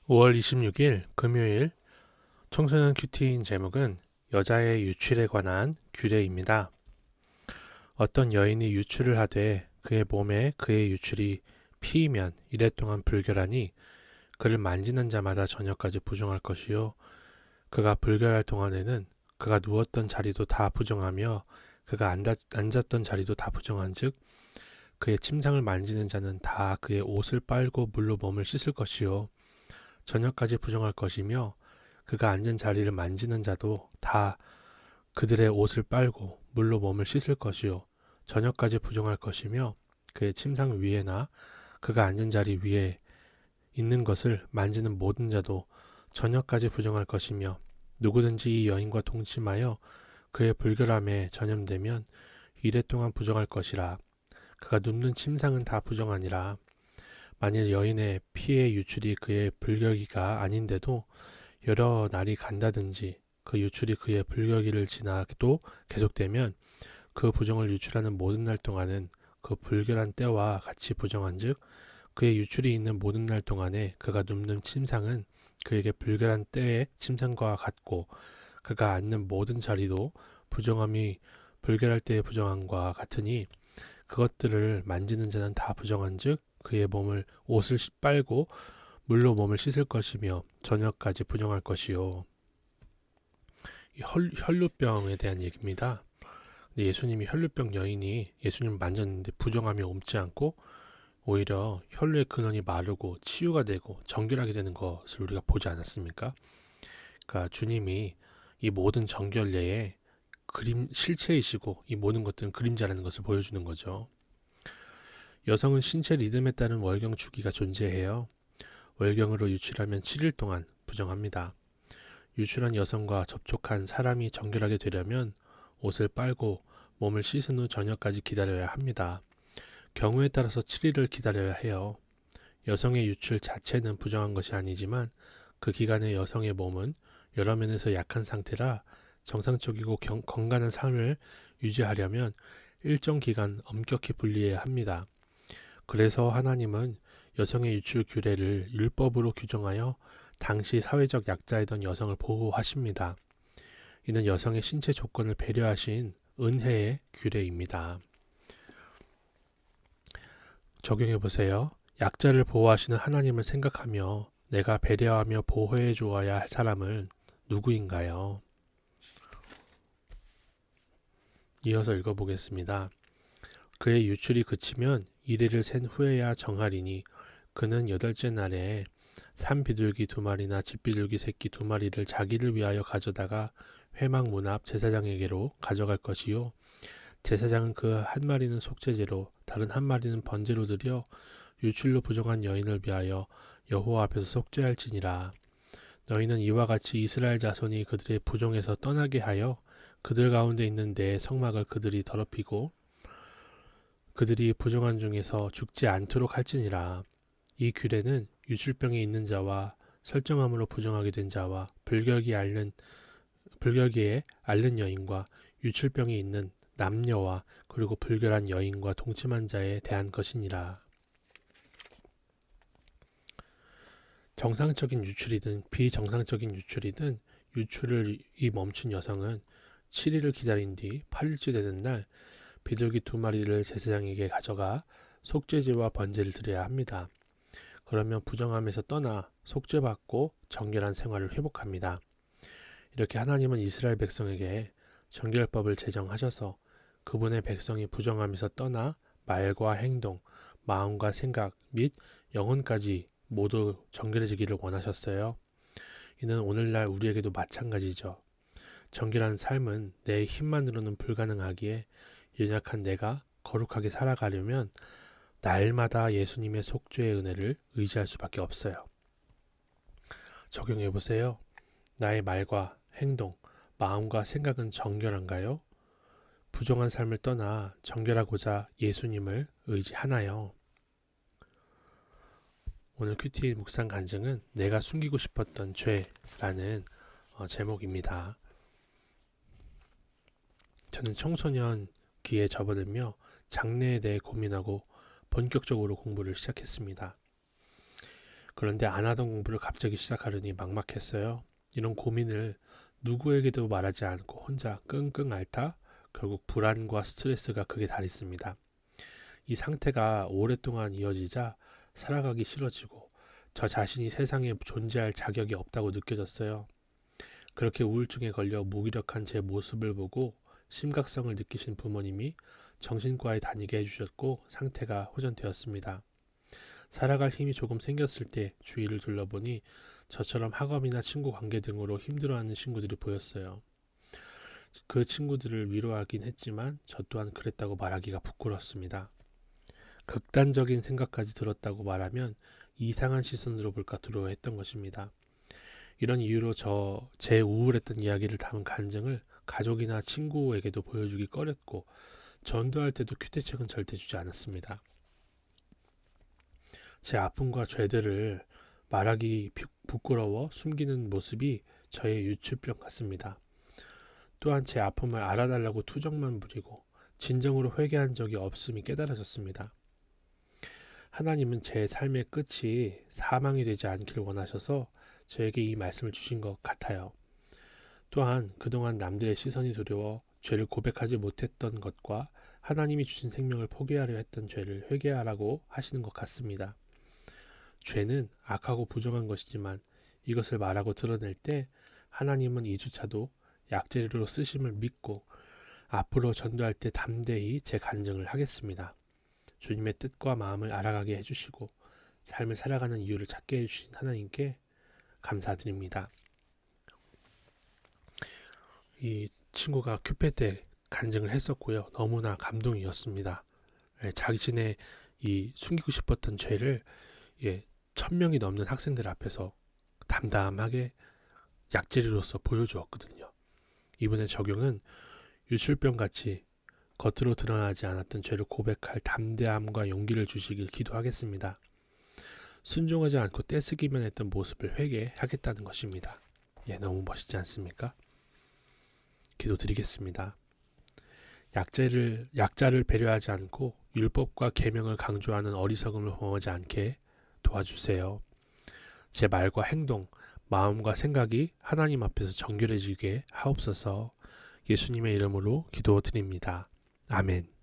5월 26일 금요일 청소년 큐티인 제목은 여자의 유출에 관한 규례입니다. 어떤 여인이 유출을 하되 그의 몸에 그의 유출이 피이면 이래 동안 불결하니 그를 만지는 자마다 저녁까지 부정할 것이요 그가 불결할 동안에는 그가 누웠던 자리도 다 부정하며 그가 앉았던 자리도 다 부정한즉 그의 침상을 만지는 자는 다 그의 옷을 빨고 물로 몸을 씻을 것이요 저녁까지 부정할 것이며 그가 앉은 자리를 만지는 자도 다 그들의 옷을 빨고 물로 몸을 씻을 것이요 저녁까지 부정할 것이며 그의 침상 위에나 그가 앉은 자리 위에 있는 것을 만지는 모든 자도 저녁까지 부정할 것이며 누구든지 이 여인과 동침하여 그의 불결함에 전염되면 이래 동안 부정할 것이라. 그가 눕는 침상은 다 부정하니라. 만일 여인의 피의 유출이 그의 불결기가 아닌데도 여러 날이 간다든지 그 유출이 그의 불결기를 지나도 계속되면 그 부정을 유출하는 모든 날 동안은 그 불결한 때와 같이 부정한즉 그의 유출이 있는 모든 날 동안에 그가 눕는 침상은 그에게 불결한 때의 침상과 같고 그가 앉는 모든 자리도 부정함이 불결할 때의 부정함과 같으니 그것들을 만지는 자는 다 부정한즉 그의 옷을 빨고 물로 몸을 씻을 것이며 저녁까지 부정할 것이요. 혈루병에 대한 얘기입니다. 예수님이 혈루병 여인이 예수님을 만졌는데 부정함이 옮지 않고 오히려 혈루의 근원이 마르고 치유가 되고 정결하게 되는 것을 우리가 보지 않았습니까? 그러니까 주님이 이 모든 정결례에 실체이시고 이 모든 것들은 그림자라는 것을 보여주는 거죠. 여성은 신체 리듬에 따른 월경 주기가 존재해요. 월경으로 유출하면 7일 동안 부정합니다. 유출한 여성과 접촉한 사람이 정결하게 되려면 옷을 빨고 몸을 씻은 후 저녁까지 기다려야 합니다. 경우에 따라서 7일을 기다려야 해요. 여성의 유출 자체는 부정한 것이 아니지만 그 기간에 여성의 몸은 여러 면에서 약한 상태라 정상적이고 건강한 삶을 유지하려면 일정 기간 엄격히 분리해야 합니다. 그래서 하나님은 여성의 유출 규례를 율법으로 규정하여 당시 사회적 약자이던 여성을 보호하십니다. 이는 여성의 신체 조건을 배려하신 은혜의 규례입니다. 적용해 보세요. 약자를 보호하시는 하나님을 생각하며 내가 배려하며 보호해 주어야 할 사람은 누구인가요? 이어서 읽어보겠습니다. 그의 유출이 그치면 이래를 센 후에야 정하리니 그는 여덟째 날에 산 비둘기 2마리나 집비둘기 새끼 2마리를 자기를 위하여 가져다가 회막 문 앞 제사장에게로 가져갈 것이요 제사장은 그 한 마리는 속죄제로 다른 한 마리는 번제로 드려 유출로 부정한 여인을 위하여 여호와 앞에서 속죄할지니라. 너희는 이와 같이 이스라엘 자손이 그들의 부정에서 떠나게 하여 그들 가운데 있는 내 성막을 그들이 더럽히고 그들이 부정한 중에서 죽지 않도록 할지니라. 이 규례는 유출병이 있는 자와 설정함으로 부정하게 된 자와 불결기에 앓는 여인과 유출병이 있는 남녀와 그리고 불결한 여인과 동침한 자에 대한 것이니라. 정상적인 유출이든 비정상적인 유출이든 유출을 멈춘 여성은 7일을 기다린 뒤 8일째 되는 날 비둘기 2마리를 제사장에게 가져가 속죄제와 번제를 드려야 합니다. 그러면 부정함에서 떠나 속죄받고 정결한 생활을 회복합니다. 이렇게 하나님은 이스라엘 백성에게 정결법을 제정하셔서 그분의 백성이 부정함에서 떠나 말과 행동, 마음과 생각 및 영혼까지 모두 정결해지기를 원하셨어요. 이는 오늘날 우리에게도 마찬가지죠. 정결한 삶은 내 힘만으로는 불가능하기에 연약한 내가 거룩하게 살아가려면 날마다 예수님의 속죄의 은혜를 의지할 수밖에 없어요. 적용해 보세요. 나의 말과 행동, 마음과 생각은 정결한가요? 부정한 삶을 떠나 정결하고자 예수님을 의지하나요? 오늘 큐티 묵상 간증은 내가 숨기고 싶었던 죄라는 제목입니다. 저는 청소년 기에 접어들며 장래에 대해 고민하고 본격적으로 공부를 시작했습니다. 그런데 안 하던 공부를 갑자기 시작하려니 막막했어요. 이런 고민을 누구에게도 말하지 않고 혼자 끙끙 앓다 결국 불안과 스트레스가 극에 달했습니다. 이 상태가 오랫동안 이어지자 살아가기 싫어지고 저 자신이 세상에 존재할 자격이 없다고 느껴졌어요. 그렇게 우울증에 걸려 무기력한 제 모습을 보고 심각성을 느끼신 부모님이 정신과에 다니게 해주셨고 상태가 호전되었습니다. 살아갈 힘이 조금 생겼을 때 주위를 둘러보니 저처럼 학업이나 친구 관계 등으로 힘들어하는 친구들이 보였어요. 그 친구들을 위로하긴 했지만 저 또한 그랬다고 말하기가 부끄럽습니다. 극단적인 생각까지 들었다고 말하면 이상한 시선으로 볼까 두려워했던 것입니다. 이런 이유로 제 우울했던 이야기를 담은 간증을 가족이나 친구에게도 보여주기 꺼렸고 전도할 때도 큐대책은 절대 주지 않았습니다. 제 아픔과 죄들을 말하기 부끄러워 숨기는 모습이 저의 유출병 같습니다. 또한 제 아픔을 알아달라고 투정만 부리고 진정으로 회개한 적이 없음이 깨달아졌습니다. 하나님은 제 삶의 끝이 사망이 되지 않길 원하셔서 저에게 이 말씀을 주신 것 같아요. 또한 그동안 남들의 시선이 두려워 죄를 고백하지 못했던 것과 하나님이 주신 생명을 포기하려 했던 죄를 회개하라고 하시는 것 같습니다. 죄는 악하고 부정한 것이지만 이것을 말하고 드러낼 때 하나님은 이조차도 약재료로 쓰심을 믿고 앞으로 전도할 때 담대히 제 간증을 하겠습니다. 주님의 뜻과 마음을 알아가게 해주시고 삶을 살아가는 이유를 찾게 해주신 하나님께 감사드립니다. 이 친구가 큐페 때 간증을 했었고요. 너무나 감동이었습니다. 자신의 이 숨기고 싶었던 죄를 1000명이 넘는 학생들 앞에서 담담하게 약재리로서 보여주었거든요. 이번에 적용은 유출병 같이 겉으로 드러나지 않았던 죄를 고백할 담대함과 용기를 주시길 기도하겠습니다. 순종하지 않고 떼쓰기만 했던 모습을 회개하겠다는 것입니다. 너무 멋있지 않습니까? 기도드리겠습니다. 약자를 배려하지 않고 율법과 계명을 강조하는 어리석음을 범하지 않게 도와주세요. 제 말과 행동, 마음과 생각이 하나님 앞에서 정결해지게 하옵소서. 예수님의 이름으로 기도드립니다. 아멘.